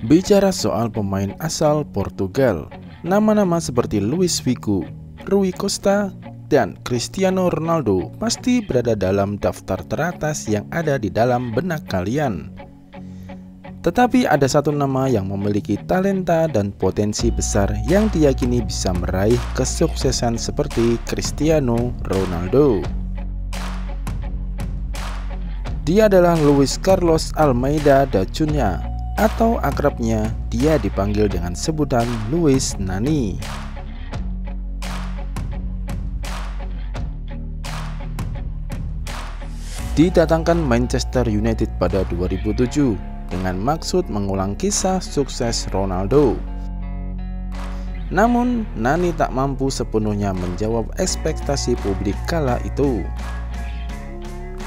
Bicara soal pemain asal Portugal, nama-nama seperti Luis Figo, Rui Costa, dan Cristiano Ronaldo pasti berada dalam daftar teratas yang ada di dalam benak kalian. Tetapi ada satu nama yang memiliki talenta dan potensi besar yang diyakini bisa meraih kesuksesan seperti Cristiano Ronaldo. Dia adalah Luis Carlos Almeida da Cunha, atau akrabnya dia dipanggil dengan sebutan Luis Nani. Didatangkan Manchester United pada 2007 dengan maksud mengulang kisah sukses Ronaldo. Namun, Nani tak mampu sepenuhnya menjawab ekspektasi publik kala itu.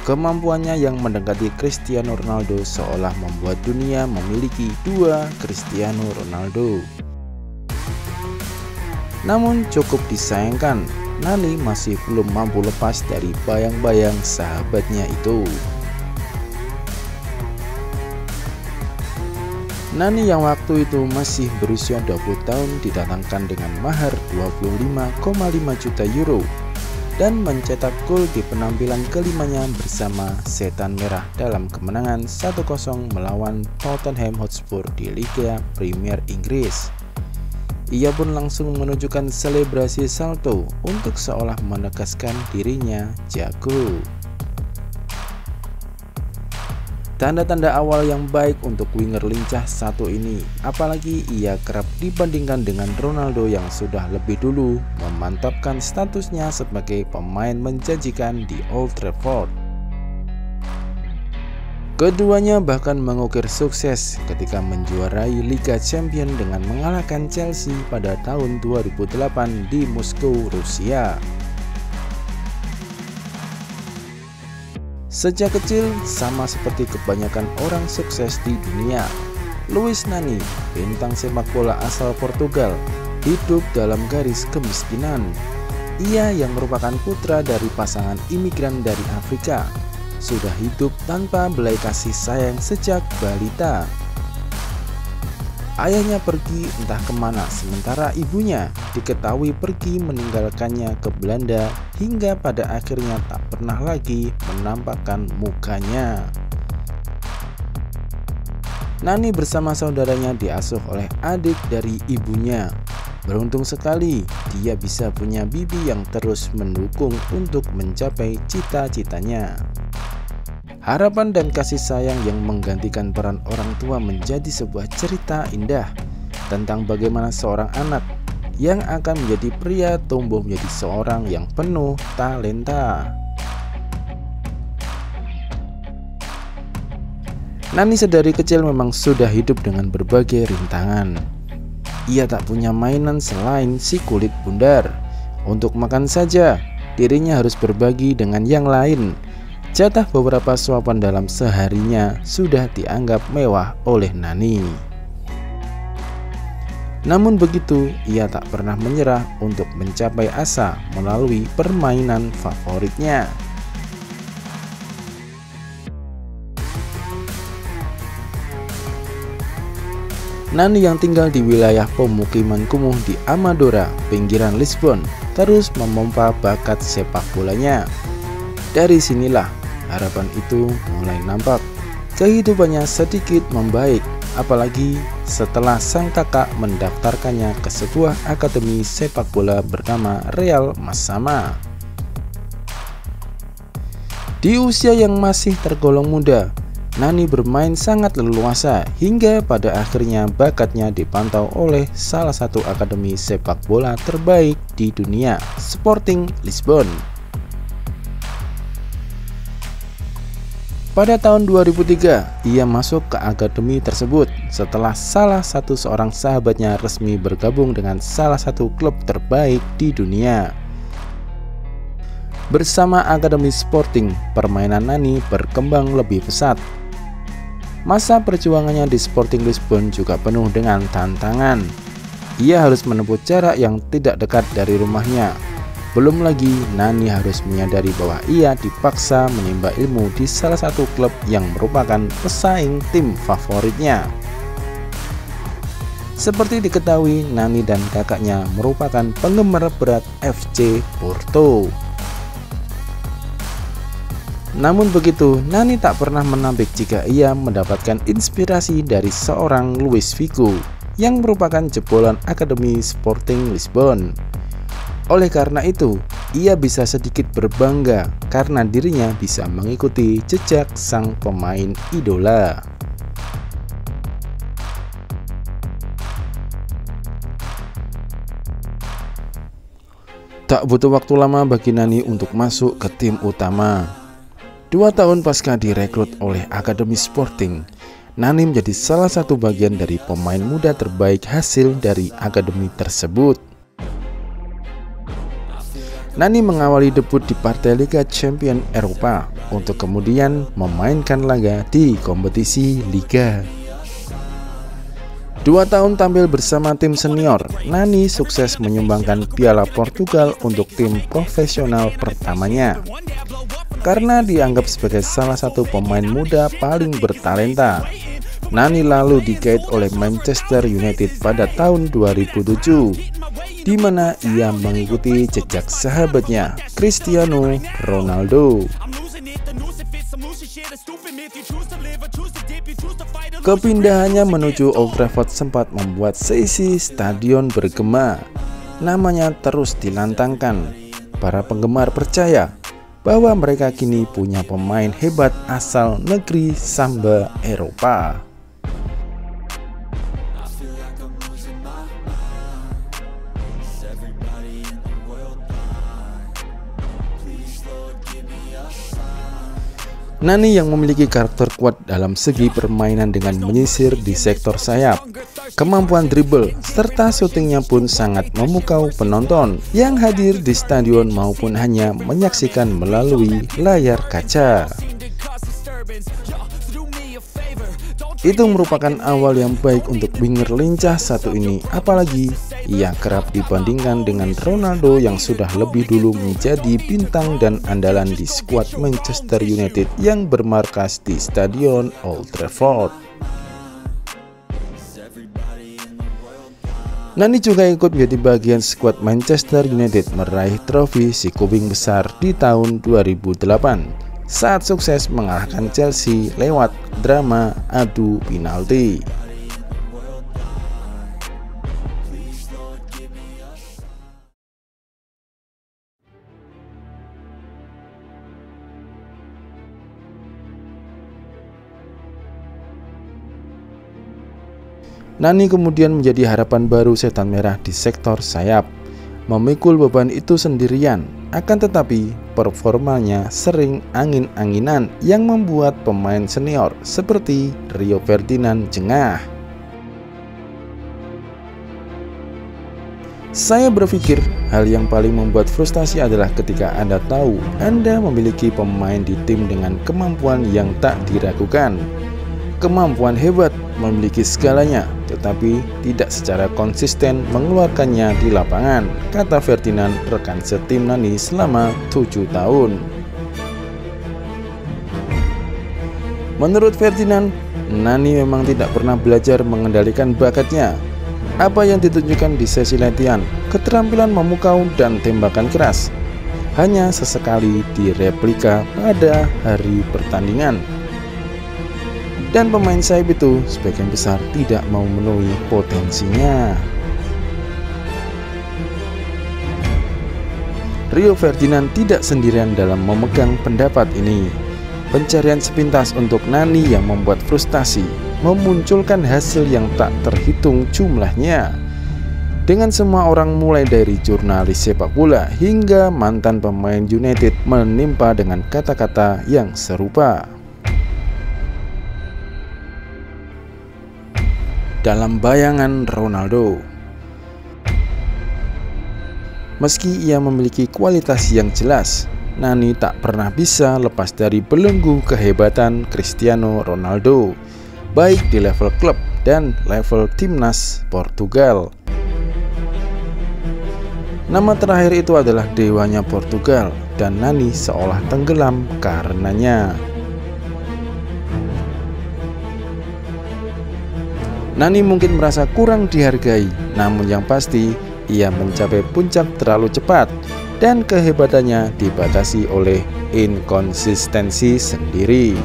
Kemampuannya yang mendekati Cristiano Ronaldo seolah membuat dunia memiliki dua Cristiano Ronaldo. Namun cukup disayangkan, Nani masih belum mampu lepas dari bayang-bayang sahabatnya itu. Nani yang waktu itu masih berusia 20 tahun didatangkan dengan mahar 25,5 juta euro dan mencetak gol di penampilan kelimanya bersama Setan Merah dalam kemenangan 1-0 melawan Tottenham Hotspur di Liga Premier Inggris. Ia pun langsung menunjukkan selebrasi salto untuk seolah menegaskan dirinya jago. Tanda-tanda awal yang baik untuk winger lincah satu ini, apalagi ia kerap dibandingkan dengan Ronaldo yang sudah lebih dulu memantapkan statusnya sebagai pemain menjanjikan di Old Trafford. Keduanya bahkan mengukir sukses ketika menjuarai Liga Champions dengan mengalahkan Chelsea pada tahun 2008 di Moskow, Rusia. Sejak kecil, sama seperti kebanyakan orang sukses di dunia, Luis Nani, bintang sepak bola asal Portugal, hidup dalam garis kemiskinan. Ia yang merupakan putra dari pasangan imigran dari Afrika, sudah hidup tanpa belai kasih sayang sejak balita. Ayahnya pergi entah kemana, sementara ibunya diketahui pergi meninggalkannya ke Belanda hingga pada akhirnya tak pernah lagi menampakkan mukanya. Nani bersama saudaranya diasuh oleh adik dari ibunya. Beruntung sekali dia bisa punya bibi yang terus mendukung untuk mencapai cita-citanya. Harapan dan kasih sayang yang menggantikan peran orang tua menjadi sebuah cerita indah tentang bagaimana seorang anak yang akan menjadi pria tumbuh menjadi seorang yang penuh talenta. Nani sedari kecil memang sudah hidup dengan berbagai rintangan. Ia tak punya mainan selain si kulit bundar. Untuk makan saja, dirinya harus berbagi dengan yang lain. Jatah beberapa suapan dalam seharinya sudah dianggap mewah oleh Nani. Namun begitu, ia tak pernah menyerah untuk mencapai asa melalui permainan favoritnya. Nani yang tinggal di wilayah pemukiman kumuh di Amadora, pinggiran Lisbon, terus memompa bakat sepak bolanya. Dari sinilah harapan itu mulai nampak. Kehidupannya sedikit membaik, apalagi setelah sang kakak mendaftarkannya ke sebuah akademi sepak bola bernama Real Massama. Di usia yang masih tergolong muda, Nani bermain sangat leluasa hingga pada akhirnya bakatnya dipantau oleh salah satu akademi sepak bola terbaik di dunia, Sporting Lisbon. Pada tahun 2003, ia masuk ke akademi tersebut setelah salah satu seorang sahabatnya resmi bergabung dengan salah satu klub terbaik di dunia. Bersama akademi Sporting, permainan Nani berkembang lebih pesat. Masa perjuangannya di Sporting Lisbon juga penuh dengan tantangan. Ia harus menempuh jarak yang tidak dekat dari rumahnya. Belum lagi Nani harus menyadari bahwa ia dipaksa menimba ilmu di salah satu klub yang merupakan pesaing tim favoritnya. Seperti diketahui, Nani dan kakaknya merupakan penggemar berat FC Porto. Namun begitu, Nani tak pernah menampik jika ia mendapatkan inspirasi dari seorang Luis Figo yang merupakan jebolan Akademi Sporting Lisbon. Oleh karena itu, ia bisa sedikit berbangga karena dirinya bisa mengikuti jejak sang pemain idola. Tak butuh waktu lama bagi Nani untuk masuk ke tim utama. 2 tahun pasca direkrut oleh Akademi Sporting, Nani menjadi salah satu bagian dari pemain muda terbaik hasil dari akademi tersebut. Nani mengawali debut di partai Liga Champions Eropa untuk kemudian memainkan laga di kompetisi Liga. 2 tahun tampil bersama tim senior, Nani sukses menyumbangkan Piala Portugal untuk tim profesional pertamanya. Karena dianggap sebagai salah satu pemain muda paling bertalenta, Nani lalu digait oleh Manchester United pada tahun 2007, di mana ia mengikuti jejak sahabatnya Cristiano Ronaldo. Kepindahannya menuju Old Trafford sempat membuat seisi stadion bergema. Namanya terus dilantangkan. Para penggemar percaya bahwa mereka kini punya pemain hebat asal negeri Samba Eropa. Nani yang memiliki karakter kuat dalam segi permainan dengan menyisir di sektor sayap, kemampuan dribble, serta syutingnya pun sangat memukau penonton yang hadir di stadion maupun hanya menyaksikan melalui layar kaca. Itu merupakan awal yang baik untuk winger lincah satu ini, apalagi ia kerap dibandingkan dengan Ronaldo yang sudah lebih dulu menjadi bintang dan andalan di skuad Manchester United yang bermarkas di Stadion Old Trafford. Nani juga ikut menjadi bagian skuad Manchester United meraih trofi si kubing besar di tahun 2008 saat sukses mengalahkan Chelsea lewat drama adu penalti. Nani kemudian menjadi harapan baru setan merah di sektor sayap. Memikul beban itu sendirian, akan tetapi performanya sering angin-anginan yang membuat pemain senior seperti Rio Ferdinand jengah. Saya berpikir hal yang paling membuat frustasi adalah ketika Anda tahu Anda memiliki pemain di tim dengan kemampuan yang tak diragukan. Kemampuan hebat, memiliki segalanya, tetapi tidak secara konsisten mengeluarkannya di lapangan, kata Ferdinand, rekan setim Nani selama 7 tahun. Menurut Ferdinand, Nani memang tidak pernah belajar mengendalikan bakatnya. Apa yang ditunjukkan di sesi latihan, keterampilan memukau dan tembakan keras, hanya sesekali direplika pada hari pertandingan. Dan pemain sayap itu sebagian besar tidak mau memenuhi potensinya. Rio Ferdinand tidak sendirian dalam memegang pendapat ini. Pencarian sepintas untuk Nani yang membuat frustasi memunculkan hasil yang tak terhitung jumlahnya. Dengan semua orang mulai dari jurnalis sepak bola hingga mantan pemain United menimpa dengan kata-kata yang serupa. Dalam bayangan Ronaldo, meski ia memiliki kualitas yang jelas, Nani tak pernah bisa lepas dari belenggu kehebatan Cristiano Ronaldo, baik di level klub dan level timnas Portugal. Nama terakhir itu adalah dewanya Portugal, dan Nani seolah tenggelam karenanya. Nani mungkin merasa kurang dihargai, namun yang pasti ia mencapai puncak terlalu cepat dan kehebatannya dibatasi oleh inkonsistensi sendiri.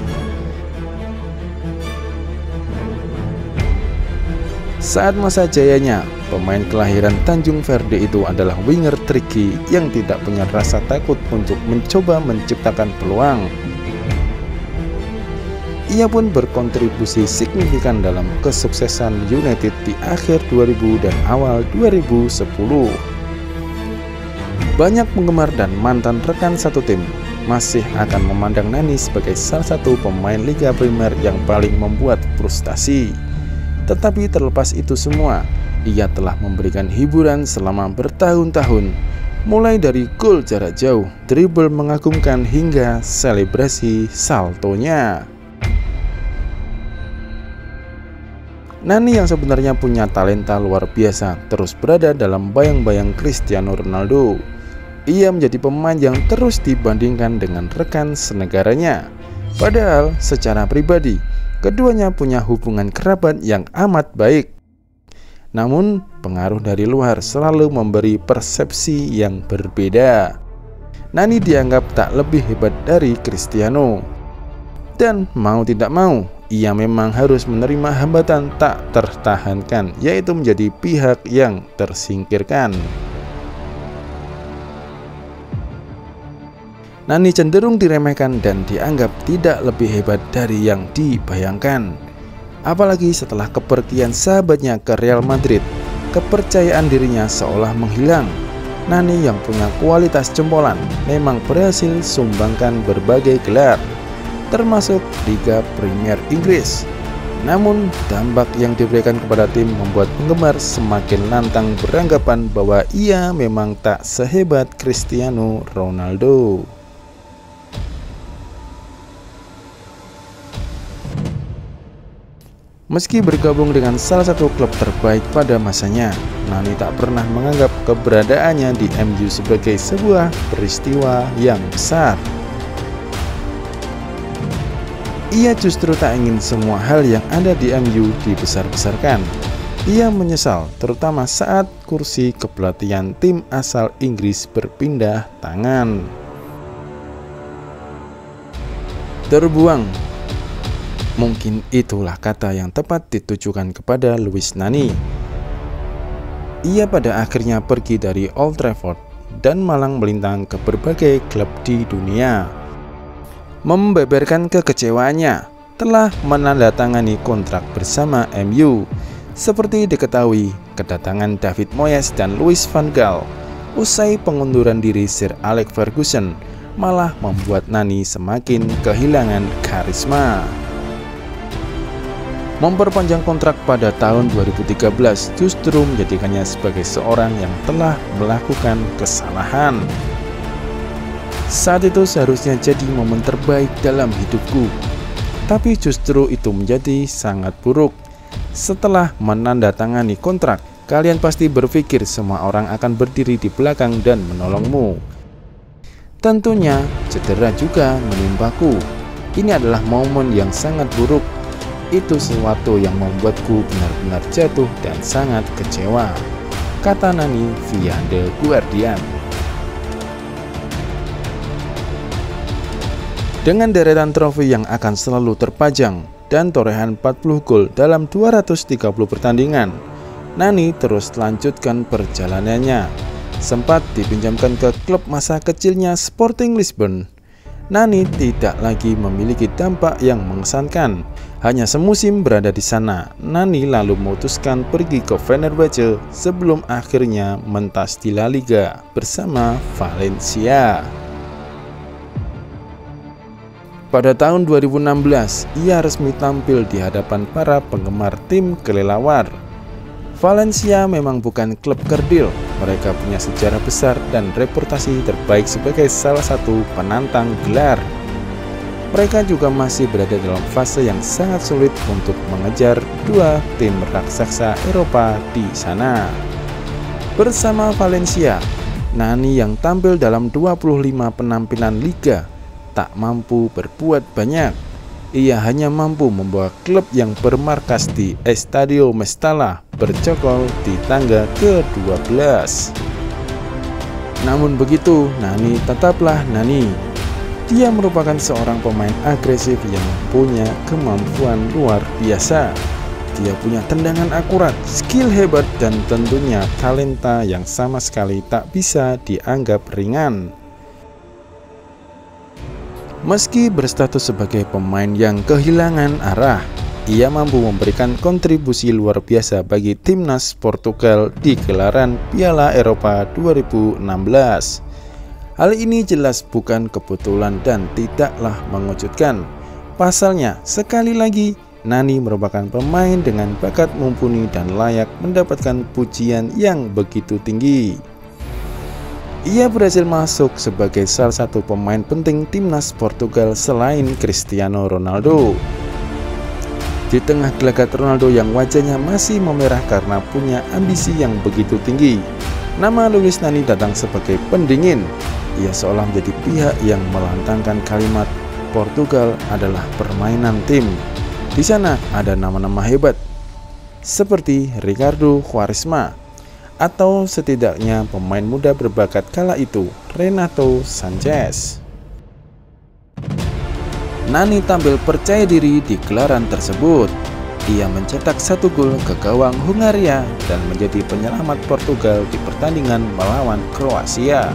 Saat masa jayanya, pemain kelahiran Tanjung Verde itu adalah winger tricky yang tidak punya rasa takut untuk mencoba menciptakan peluang. Ia pun berkontribusi signifikan dalam kesuksesan United di akhir 2000 dan awal 2010. Banyak penggemar dan mantan rekan satu tim masih akan memandang Nani sebagai salah satu pemain Liga Primer yang paling membuat frustasi. Tetapi terlepas itu semua, ia telah memberikan hiburan selama bertahun-tahun, mulai dari gol jarak jauh, dribble mengagumkan hingga selebrasi saltonya. Nani yang sebenarnya punya talenta luar biasa terus berada dalam bayang-bayang Cristiano Ronaldo. Ia menjadi pemain yang terus dibandingkan dengan rekan senegaranya. Padahal secara pribadi, keduanya punya hubungan kerabat yang amat baik. Namun, pengaruh dari luar selalu memberi persepsi yang berbeda. Nani dianggap tak lebih hebat dari Cristiano. Dan mau tidak mau, ia memang harus menerima hambatan tak tertahankan, yaitu menjadi pihak yang tersingkirkan. Nani cenderung diremehkan dan dianggap tidak lebih hebat dari yang dibayangkan. Apalagi setelah kepergian sahabatnya ke Real Madrid, kepercayaan dirinya seolah menghilang. Nani yang punya kualitas jempolan memang berhasil sumbangkan berbagai gelar, termasuk Liga Premier Inggris. Namun, dampak yang diberikan kepada tim membuat penggemar semakin lantang beranggapan bahwa ia memang tak sehebat Cristiano Ronaldo. Meski bergabung dengan salah satu klub terbaik pada masanya, Nani tak pernah menganggap keberadaannya di MU sebagai sebuah peristiwa yang besar. Ia justru tak ingin semua hal yang ada di MU dibesar-besarkan. Ia menyesal, terutama saat kursi kepelatihan tim asal Inggris berpindah tangan. Terbuang. Mungkin itulah kata yang tepat ditujukan kepada Luis Nani. Ia pada akhirnya pergi dari Old Trafford dan malang melintang ke berbagai klub di dunia. Membeberkan kekecewaannya, telah menandatangani kontrak bersama MU. Seperti diketahui, kedatangan David Moyes dan Louis van Gaal usai pengunduran diri Sir Alex Ferguson malah membuat Nani semakin kehilangan karisma. Memperpanjang kontrak pada tahun 2013 justru menjadikannya sebagai seorang yang telah melakukan kesalahan. Saat itu seharusnya jadi momen terbaik dalam hidupku, tapi justru itu menjadi sangat buruk. Setelah menandatangani kontrak, kalian pasti berpikir semua orang akan berdiri di belakang dan menolongmu. Tentunya cedera juga menimpaku. Ini adalah momen yang sangat buruk. Itu sesuatu yang membuatku benar-benar jatuh dan sangat kecewa, kata Nani via The Guardian. Dengan deretan trofi yang akan selalu terpajang dan torehan 40 gol dalam 230 pertandingan, Nani terus lanjutkan perjalanannya. Sempat dipinjamkan ke klub masa kecilnya Sporting Lisbon, Nani tidak lagi memiliki dampak yang mengesankan. Hanya semusim berada di sana, Nani lalu memutuskan pergi ke Fenerbahce sebelum akhirnya mentas di La Liga bersama Valencia. Pada tahun 2016, ia resmi tampil di hadapan para penggemar tim kelelawar. Valencia memang bukan klub kerdil, mereka punya sejarah besar dan reputasi terbaik sebagai salah satu penantang gelar. Mereka juga masih berada dalam fase yang sangat sulit untuk mengejar dua tim raksasa Eropa di sana. Bersama Valencia, Nani yang tampil dalam 25 penampilan liga tak mampu berbuat banyak. Ia hanya mampu membawa klub yang bermarkas di Estadio Mestalla bercokol di tangga ke-12. Namun begitu, Nani tetaplah Nani. Dia merupakan seorang pemain agresif yang punya kemampuan luar biasa. Dia punya tendangan akurat, skill hebat, dan tentunya talenta yang sama sekali tak bisa dianggap ringan. Meski berstatus sebagai pemain yang kehilangan arah, ia mampu memberikan kontribusi luar biasa bagi timnas Portugal di gelaran Piala Eropa 2016. Hal ini jelas bukan kebetulan dan tidaklah mengejutkan. Pasalnya, sekali lagi, Nani merupakan pemain dengan bakat mumpuni dan layak mendapatkan pujian yang begitu tinggi. Ia berhasil masuk sebagai salah satu pemain penting timnas Portugal selain Cristiano Ronaldo. Di tengah gelagat Ronaldo yang wajahnya masih memerah karena punya ambisi yang begitu tinggi, nama Luis Nani datang sebagai pendingin. Ia seolah menjadi pihak yang melantangkan kalimat Portugal adalah permainan tim. Di sana ada nama-nama hebat seperti Ricardo Quaresma, atau setidaknya pemain muda berbakat kala itu, Renato Sanches. Nani tampil percaya diri di gelaran tersebut. Ia mencetak 1 gol ke gawang Hungaria dan menjadi penyelamat Portugal di pertandingan melawan Kroasia.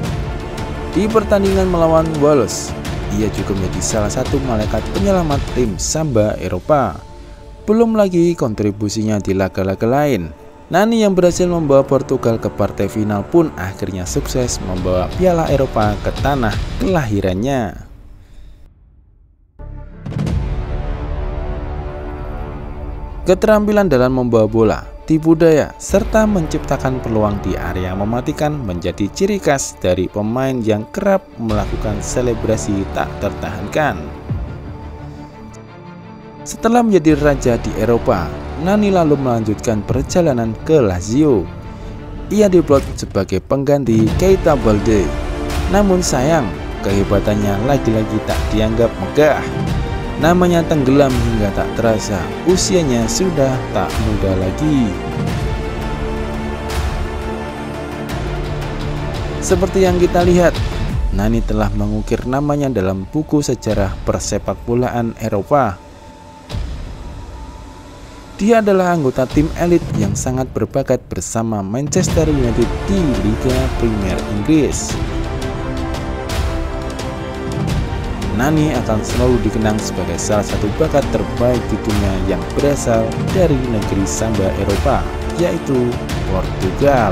Di pertandingan melawan Wales, ia juga menjadi salah satu malaikat penyelamat tim Samba Eropa. Belum lagi kontribusinya di laga-laga lain. Nani yang berhasil membawa Portugal ke partai final pun akhirnya sukses membawa Piala Eropa ke tanah kelahirannya. Keterampilan dalam membawa bola, tipu daya, serta menciptakan peluang di area mematikan menjadi ciri khas dari pemain yang kerap melakukan selebrasi tak tertahankan. Setelah menjadi raja di Eropa, Nani lalu melanjutkan perjalanan ke Lazio. Ia diplot sebagai pengganti Keita Balde. Namun sayang, kehebatannya lagi-lagi tak dianggap megah. Namanya tenggelam hingga tak terasa usianya sudah tak muda lagi. Seperti yang kita lihat, Nani telah mengukir namanya dalam buku sejarah persepakbolaan Eropa. Dia adalah anggota tim elit yang sangat berbakat bersama Manchester United di Liga Premier Inggris. Nani akan selalu dikenang sebagai salah satu bakat terbaik di dunia yang berasal dari negeri Samba Eropa, yaitu Portugal.